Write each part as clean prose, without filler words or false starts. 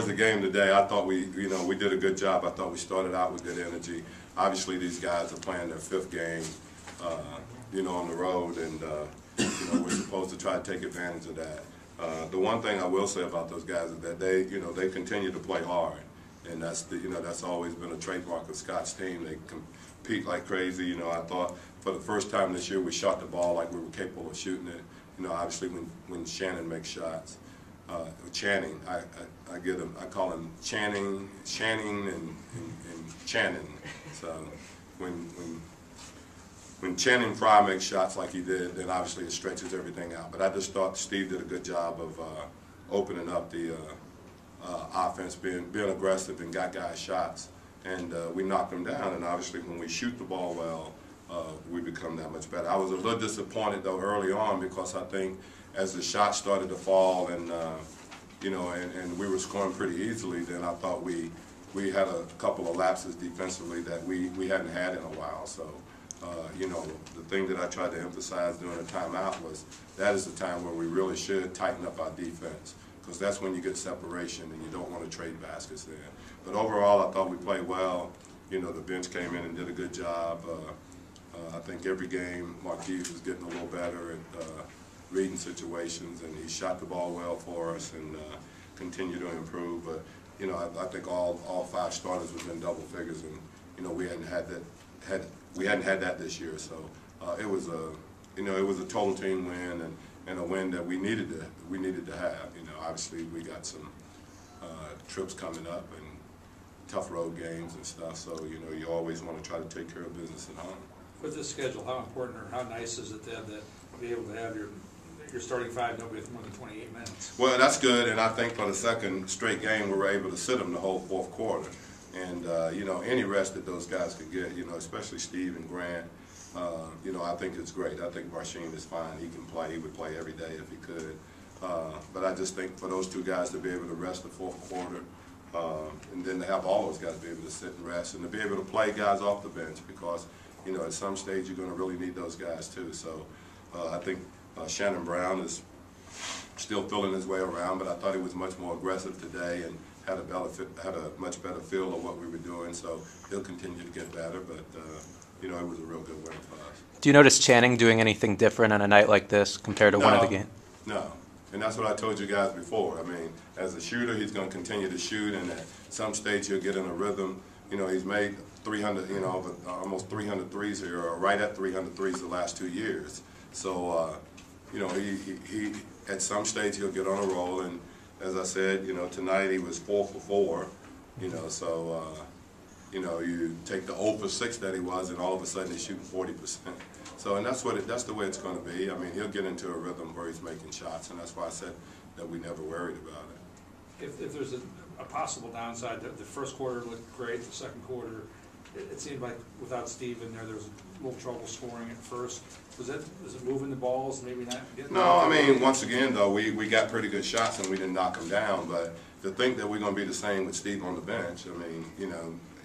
towards the game today, I thought we did a good job. I thought we started out with good energy. Obviously, these guys are playing their 5th game, on the road, and we're supposed to try to take advantage of that. The one thing I will say about those guys is that they continue to play hard, and that's always been a trademark of Scott's team. They compete like crazy. I thought for the first time this year we shot the ball like we were capable of shooting it. Obviously when Shannon makes shots, Channing, I call him Channing, and Channing. So when Channing Frye makes shots like he did, then obviously it stretches everything out. But I just thought Steve did a good job of opening up the offense, being aggressive and got guys shots, and we knocked them down. And obviously when we shoot the ball well, we become that much better. I was a little disappointed though early on, because I think as the shots started to fall and and we were scoring pretty easily, then I thought we had a couple of lapses defensively that we hadn't had in a while. So the thing that I tried to emphasize during the timeout was that is the time where we really should tighten up our defense, because that's when you get separation and you don't want to trade baskets there. But overall, I thought we played well. The bench came in and did a good job. I think every game Marquise was getting a little better at reading situations, and he shot the ball well for us and continued to improve. But I think all 5 starters within double figures, and we hadn't had that this year. So it was a total team win, and a win that we needed to have. Obviously we got some trips coming up and tough road games and stuff. So you always want to try to take care of business at home. With this schedule, how important or how nice is it then to be able to have your starting 5 nobody with more than 28 minutes? Well, that's good, and I think for the second straight game we were able to sit them the whole 4th quarter. And any rest that those guys could get, especially Steve and Grant, I think it's great. I think Marcin is fine. He can play. He would play every day if he could. But I just think for those 2 guys to be able to rest the 4th quarter, and then to have all those guys be able to sit and rest, and to be able to play guys off the bench, because at some stage you're going to really need those guys too. So I think Shannon Brown is still feeling his way around, but I thought he was much more aggressive today and had a much better feel of what we were doing. So he'll continue to get better, but it was a real good win for us. Do you notice Channing doing anything different on a night like this compared to one of the games? No, and that's what I told you guys before. I mean, as a shooter, he's going to continue to shoot, and at some stage he'll get in a rhythm. He's made 300, almost 300 threes here, or right at 300 threes the last 2 years. So, he at some stage he'll get on a roll, and as I said, tonight he was 4 for 4. So you take the 0 for 6 that he was, and all of a sudden he's shooting 40%. So, and that's the way it's going to be. I mean, he'll get into a rhythm where he's making shots, and that's why I said that we never worried about it. If there's a possible downside, the 1st quarter looked great. The 2nd quarter, it seemed like without Steve in there was a little trouble scoring at first. Was it moving the balls, maybe not getting? No, I mean, once again though, we got pretty good shots and we didn't knock them down. But to think that we're going to be the same with Steve on the bench, I mean,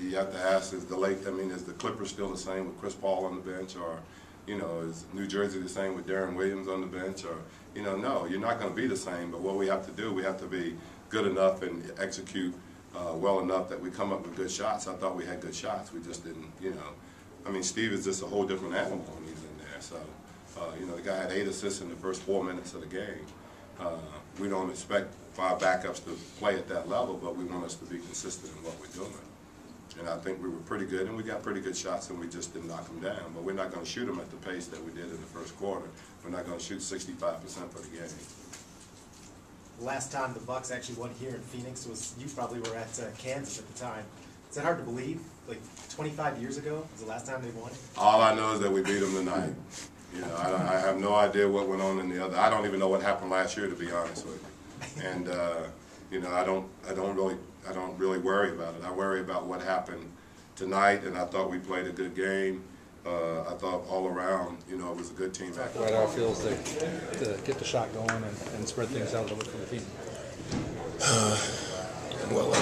you have to ask: is the Clippers still the same with Chris Paul on the bench, or is New Jersey the same with Darren Williams on the bench, or no, you're not going to be the same. But what we have to do, we have to be good enough and execute well enough that we come up with good shots. I thought we had good shots. We just didn't, I mean, Steve is just a whole different animal when he's in there. So, the guy had 8 assists in the first 4 minutes of the game. We don't expect for our backups to play at that level, but we want us to be consistent in what we're doing. And I think we were pretty good, and we got pretty good shots, and we just didn't knock them down. But we're not going to shoot them at the pace that we did in the 1st quarter. We're not going to shoot 65% for the game. The last time the Bucks actually won here in Phoenix was, you probably were at Kansas at the time. Is that hard to believe? Like 25 years ago was the last time they won it? All I know is that we beat them tonight. I have no idea what went on in the other. I don't even know what happened last year, to be honest with you. And I don't really worry about it. I worry about what happened tonight, and I thought we played a good game. I thought all around, it was a good team. Right, how it feels to get the shot going and spread things out a little bit for the team. Well,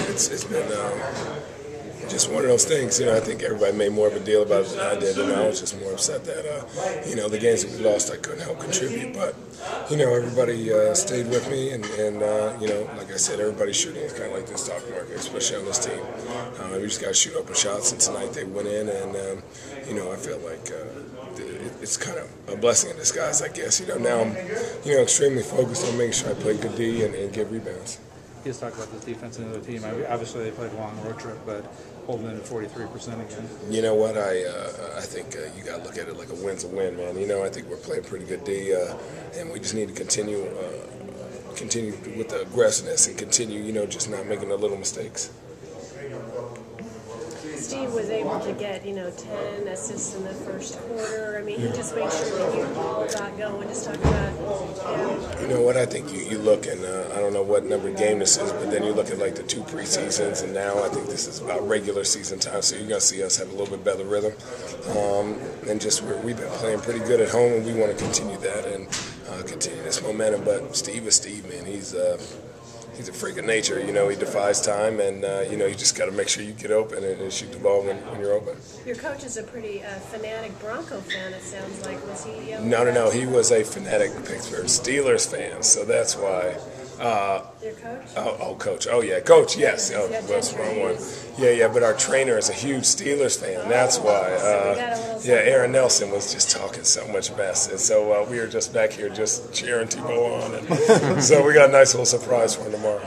it's been just one of those things. I think everybody made more of a deal about it than I did, and I was just more upset that, the games that we lost, I couldn't help contribute. But, everybody stayed with me, and like I said, everybody's shooting. It's kind of like the stock market, especially on this team. We just got to shoot open shots, and tonight they went in, and, I felt like it's kind of a blessing in disguise, I guess. Now I'm, extremely focused on making sure I play good D and get rebounds. You just talk about this defense and the other team. Obviously, they played a long road trip, but holding in at 43% again. You know what? I think you got to look at it like a win's a win, man. I think we're playing pretty good D, and we just need to continue with the aggressiveness and continue, just not making the little mistakes. Steve was able to get, 10 assists in the first quarter. I mean, he just made sure that you all got going. Just talk about him. You know what? I think you look, and I don't know what number game this is, but then you look at like the 2 preseasons, and now I think this is about regular season time, so you're going to see us have a little bit better rhythm. And just we've been playing pretty good at home, and we want to continue that and continue this momentum. But Steve is Steve, man. He's a freak of nature. He defies time, and you just got to make sure you get open and shoot the ball when you're open. Your coach is a pretty fanatic Bronco fan, it sounds like. Was he? No. He was a fanatic Pittsburgh Steelers fan, so that's why. Your coach? Coach. Oh, yeah, Coach, yes. Yeah, That's the wrong one. Yeah, but our trainer is a huge Steelers fan. That's why. Aaron Nelson was just talking so much mess. And so we were just back here just cheering Tebow on. And so we got a nice little surprise for him tomorrow.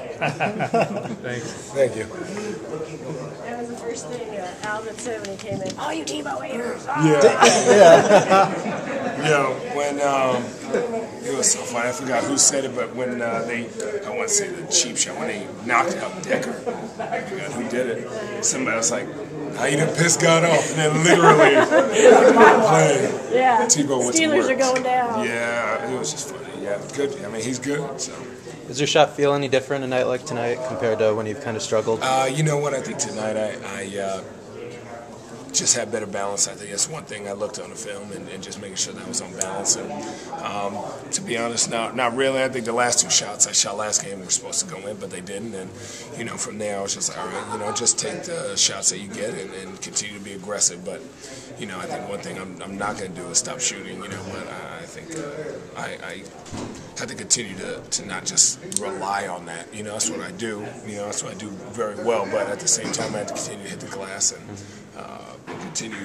Thanks. Thank you. That was the first thing Alvin said when he came in. Oh, you Tebow haters. When it was so funny, I forgot who said it, but when I want to say the cheap shot, when they knocked out Decker, I forgot who did it. Somebody was like, "How you done pissed God off?" And then literally, Tebow went to work. Steelers are going down. Yeah, it was just funny. Yeah, good. I mean, he's good. So. Does your shot feel any different a night like tonight compared to when you've kind of struggled? You know what? I think tonight I just had better balance. I think that's one thing I looked on the film and just making sure that I was on balance. And to be honest, not really. I think the last 2 shots I shot last game were supposed to go in, but they didn't. And from there I was just like, all right, just take the shots that you get and continue to be aggressive. But I think one thing I'm not going to do is stop shooting. But I think I have to continue to not just rely on that. That's what I do. That's what I do very well. But at the same time, I have to continue to hit the glass and continue,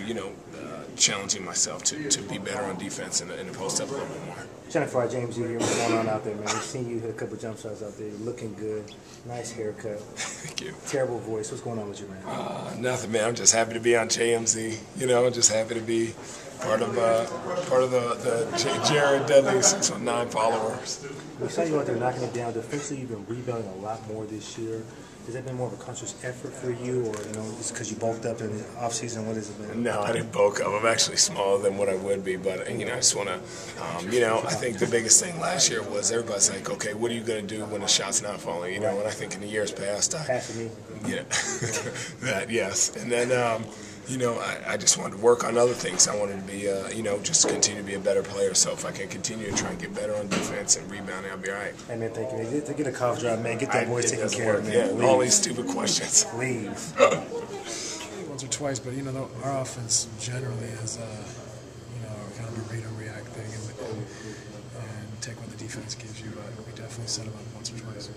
challenging myself to be better on defense and to post up a little bit more. Channing Frye, James, you hear what's going on out there, man. We've seen you hit a couple jump shots out there. You're looking good. Nice haircut. Thank you. Terrible voice. What's going on with you, man? Nothing, man. I'm just happy to be on JMZ. Just happy to be part of the Jared Dudley 619 followers. We saw you out there knocking it down. Defensively, you've been rebounding a lot more this year. Has that been more of a conscious effort for you, or just because you bulked up in the off season? What has it been? No, I didn't bulk up. I'm actually smaller than what I would be, but I just want to, I think the biggest thing last year was everybody's like, okay, what are you going to do when the shot's not falling? And I think in the years past, passing me. Yeah, that yes, and then I just wanted to work on other things. I wanted to be, just continue to be a better player. So if I can continue to try and get better on defense and rebounding, I'll be all right. Hey, man, thank you. To get a cough drop, man. Get that voice taken care of, man. Yeah, all these stupid questions. Please. Once or twice, but our offense generally is, kind of a read and react thing, and take what the defense gives you. But we definitely set them up once or twice.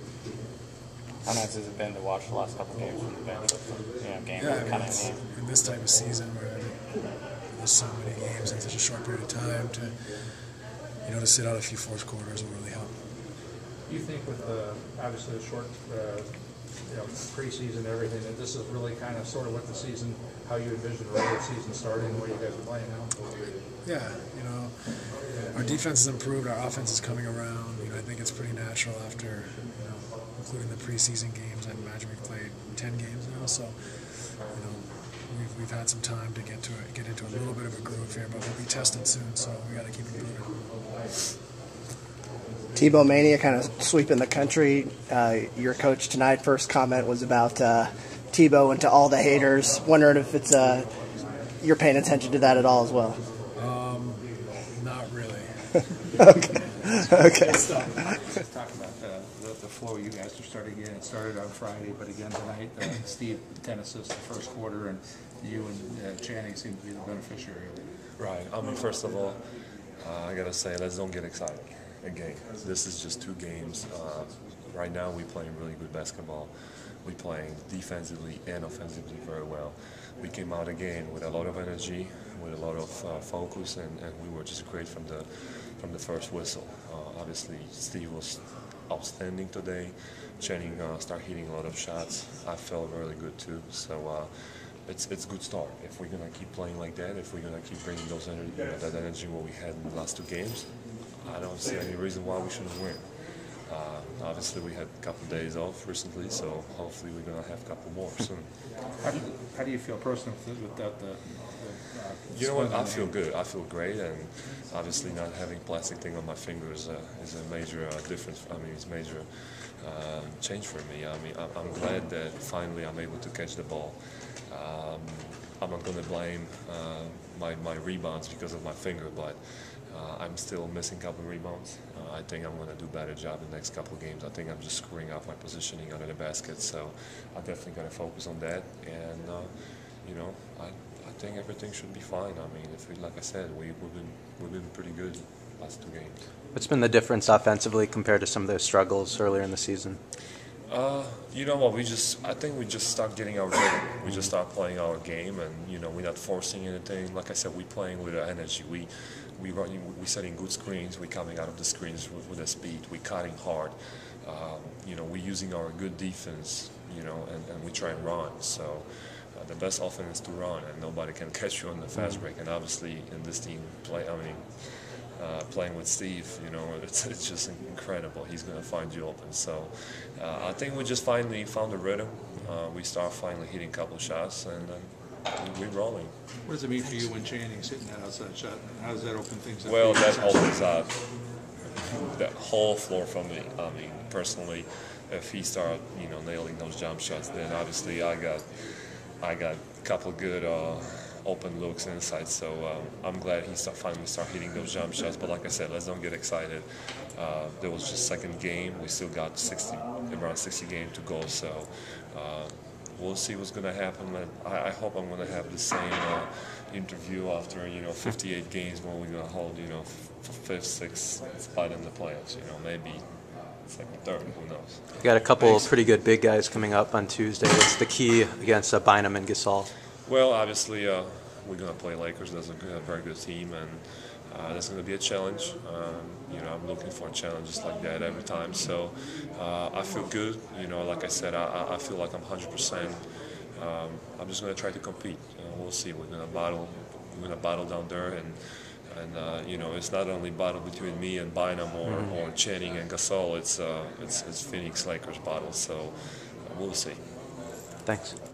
How nice has it been to watch the last couple of games from the bench? Game kind of in this type of season where there's so many games in such a short period of time, to sit out a few fourth quarters will really help. Do you think with obviously the short preseason and everything, that this is really kind of sort of what the season, how you envision the regular season starting, the way you guys are playing now? Yeah, our defense has improved, our offense is coming around. I think it's pretty natural after, including the preseason games. I imagine we've played 10 games now, so we've had some time to get into a little bit of a groove here, but we'll be tested soon, so we got to keep improving. Tebow mania kind of sweeping the country. Your coach tonight, first comment was about Tebow and to all the haters. Wondering if it's you're paying attention to that at all as well. Not really. Okay. Okay. Let's talk about the flow you guys are starting again. It started on Friday, but again tonight, Steve 10 assists the first quarter, and you and Channing seem to be the beneficiary of it. Right. I mean, first of all, I gotta say, let's don't get excited. Again, this is just 2 games. Right now, we're playing really good basketball. We're playing defensively and offensively very well. We came out again with a lot of energy, with a lot of focus, and we were just great from the first whistle. Obviously, Steve was outstanding today. Channing started hitting a lot of shots. I felt really good too. So it's a good start. If we're gonna keep playing like that, if we're gonna keep bringing those energy, that energy what we had in the last 2 games, I don't see any reason why we shouldn't win. Obviously, we had a couple of days off recently, so hopefully we're going to have a couple more soon. How do you feel personally without the you know what? I feel good. I feel great, and obviously not having plastic thing on my fingers is a major difference. I mean, it's a major change for me. I mean, I'm glad that finally I'm able to catch the ball. I'm not going to blame my rebounds because of my finger, but I'm still missing a couple of rebounds. I think I'm going to do a better job in the next couple of games. I think I'm just screwing up my positioning under the basket, so I definitely got to focus on that. And you know, I think everything should be fine. I mean, like I said, we've been pretty good last 2 games. What's been the difference offensively compared to some of those struggles earlier in the season? You know what? I think we just start getting our rhythm. We just start playing our game, and you know, we're not forcing anything. Like I said, we're playing with energy. We're setting good screens. We're coming out of the screens with the speed. We're cutting hard. You know, we're using our good defense. You know, and we try and run. So the best offense is to run, and nobody can catch you on the fast break. And obviously, in this team playing with Steve, you know, it's just incredible. He's going to find you open. So I think we just finally found the rhythm. We start finally hitting a couple of shots, and we're rolling. What does it mean for you when Channing's hitting that outside shot? How does that open things up? Well, that opens up that whole floor for me. I mean, personally, if he starts, you know, nailing those jump shots, then obviously I got a couple good open looks inside, so I'm glad he finally started hitting those jump shots. But like I said, let's don't get excited. There was just 2nd game. We still got around 60 games to go, so we'll see what's going to happen. I hope I'm going to have the same interview after 58 games when we're going to hold 5th, 6th spot in the playoffs. You know, maybe 2nd, 3rd. Who knows? You got a couple of pretty good big guys coming up on Tuesday. What's the key against Bynum and Gasol? Well, obviously, we're going to play Lakers. That's a very good team, and that's going to be a challenge. You know, I'm looking for challenges like that every time. So I feel good. You know, like I said, I feel like I'm 100%. I'm just going to try to compete. We'll see. We're going to battle. We're going to battle down there, and you know, it's not only battle between me and Bynum or Channing and Gasol. It's Phoenix Lakers battle. So we'll see. Thanks.